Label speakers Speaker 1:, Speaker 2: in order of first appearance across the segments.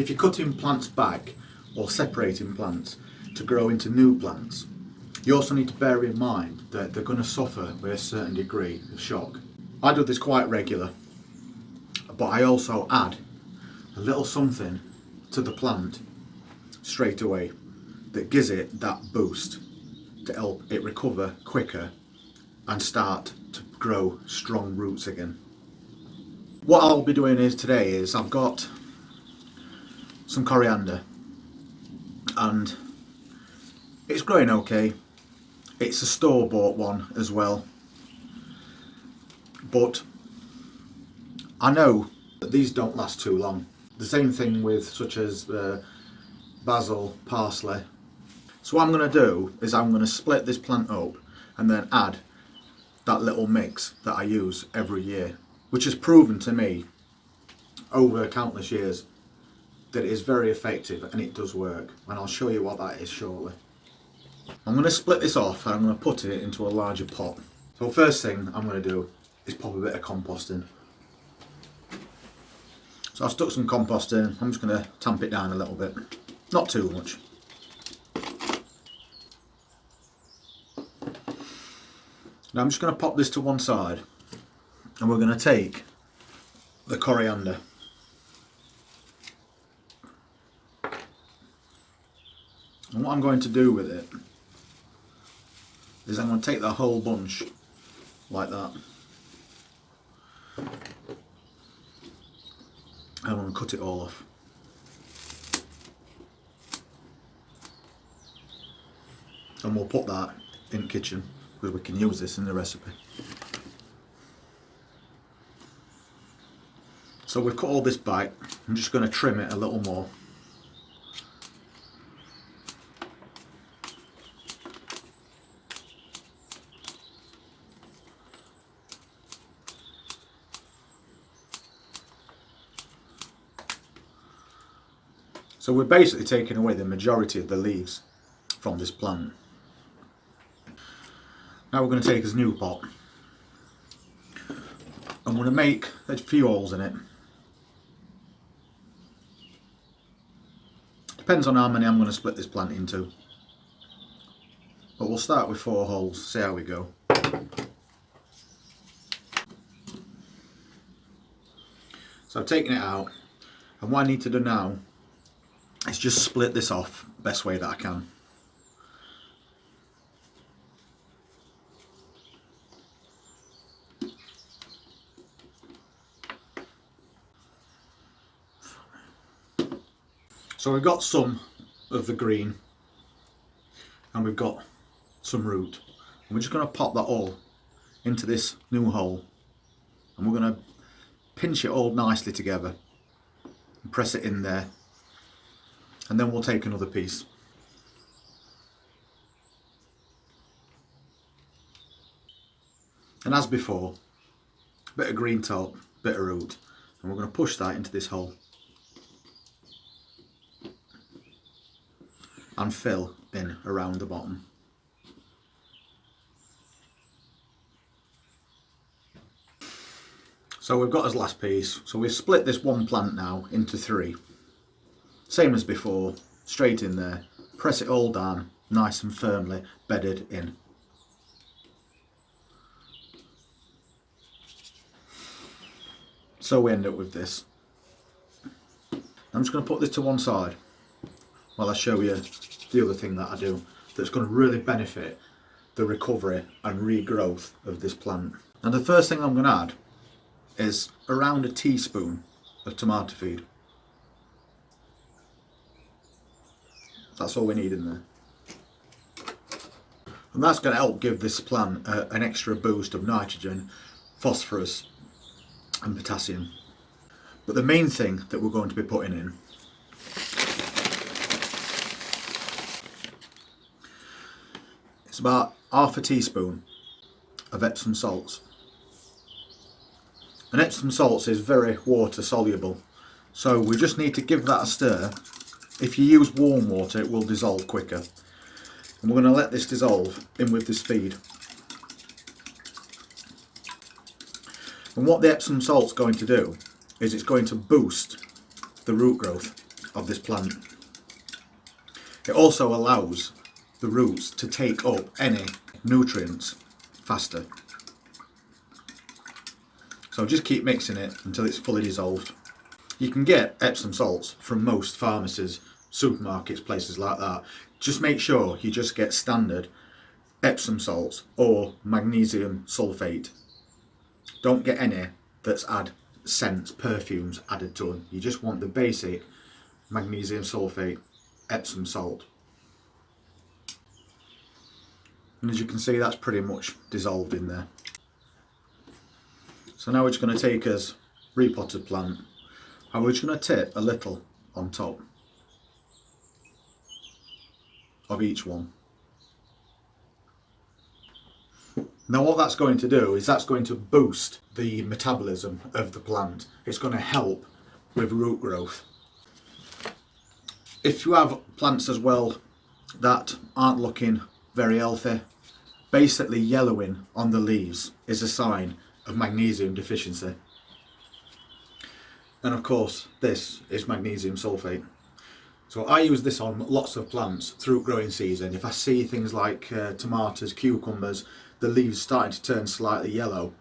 Speaker 1: if you're cutting plants back or separating plants to grow into new plants, you also need to bear in mind that they're going to suffer with a certain degree of shock. I do this quite regular, but I also add a little something to the plant straight away that gives it that boost to help it recover quicker and start to grow strong roots again. What I'll be doing today is I've got some coriander and it's growing okay. It's a store-bought one as well, but I know that these don't last too long. The same thing with such as basil, parsley. So what I'm going to do is I'm going to split this plant up and then add that little mix that I use every year, which has proven to me over countless years that it is very effective and it does work, and I'll show you what that is shortly. I'm going to split this off and I'm going to put it into a larger pot. So first thing I'm going to do is pop a bit of compost in. So I've stuck some compost in. I'm just going to tamp it down a little bit, not too much. Now I'm just going to pop this to one side and we're going to take the coriander. And what I'm going to do with it is I'm going to take the whole bunch like that. And I'm going to cut it all off. And we'll put that in the kitchen because we can use this in the recipe. So we've cut all this back. I'm just going to trim it a little more. So we're basically taking away the majority of the leaves from this plant. Now we're going to take this new pot. I'm going to make a few holes in it. Depends on how many I'm going to split this plant into. But we'll start with 4 holes, see how we go. So I've taken it out, and what I need to do now is just split this off the best way that I can. So we've got some of the green and we've got some root, and we're just going to pop that all into this new hole, and we're going to pinch it all nicely together and press it in there, and then we'll take another piece. And as before, a bit of green top, bit of root, and we're going to push that into this hole and fill in around the bottom. So we've got this last piece. So we've split this one plant now into 3. Same as before, straight in there, press it all down, nice and firmly bedded in. So we end up with this. I'm just going to put this to one side while I show you the other thing that I do that's going to really benefit the recovery and regrowth of this plant. And the first thing I'm going to add is around a teaspoon of tomato feed. That's all we need in there. And that's going to help give this plant an extra boost of nitrogen, phosphorus and potassium. But the main thing that we're going to be putting in is about half a teaspoon of Epsom salts. And Epsom salts is very water soluble, so we just need to give that a stir. If you use warm water, it will dissolve quicker. And we're going to let this dissolve in with this feed. And what the Epsom salt's going to do is it's going to boost the root growth of this plant. It also allows the roots to take up any nutrients faster. So just keep mixing it until it's fully dissolved. You can get Epsom salts from most pharmacies, supermarkets, places like that. Just make sure you just get standard Epsom salts or magnesium sulfate. Don't get any that's had scents, perfumes added to them. You just want the basic magnesium sulfate Epsom salt. And as you can see, that's pretty much dissolved in there. So now we're just going to take us repotted plant and we're just going to tip a little on top of each one. Now what that's going to do is that's going to boost the metabolism of the plant. It's going to help with root growth. If you have plants as well that aren't looking very healthy, basically yellowing on the leaves is a sign of magnesium deficiency. And of course this is magnesium sulfate. So I use this on lots of plants through growing season. If I see things like tomatoes, cucumbers, the leaves starting to turn slightly yellow,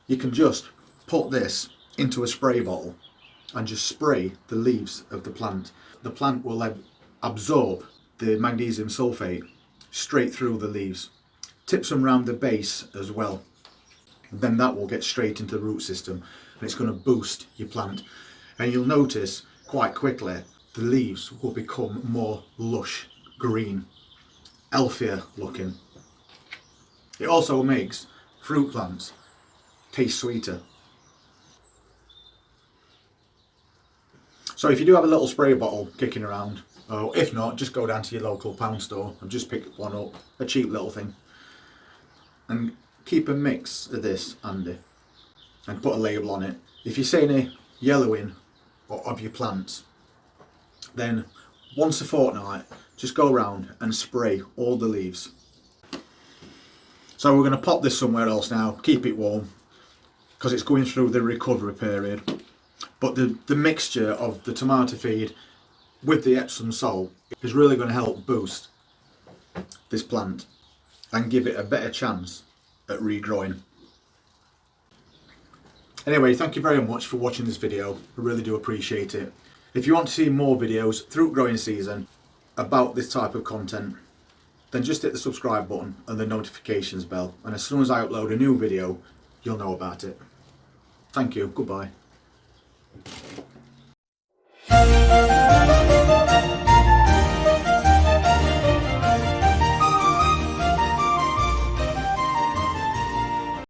Speaker 1: you can just put this into a spray bottle and just spray the leaves of the plant. The plant will absorb the magnesium sulfate straight through the leaves. Tip some around the base as well. And then that will get straight into the root system and it's going to boost your plant. And you'll notice quite quickly the leaves will become more lush, green, healthier looking. It also makes fruit plants taste sweeter. So if you do have a little spray bottle kicking around, or if not, just go down to your local pound store and just pick one up, a cheap little thing. And keep a mix of this handy and put a label on it. If you see any yellowing of your plants, then once a fortnight just go around and spray all the leaves. So we're going to pop this somewhere else now, keep it warm because it's going through the recovery period. But the mixture of the tomato feed with the Epsom salt is really going to help boost this plant and give it a better chance at regrowing. Anyway, thank you very much for watching this video. I really do appreciate it. If you want to see more videos through growing season about this type of content, then just hit the subscribe button and the notifications bell, and as soon as I upload a new video, you'll know about it. Thank you, goodbye.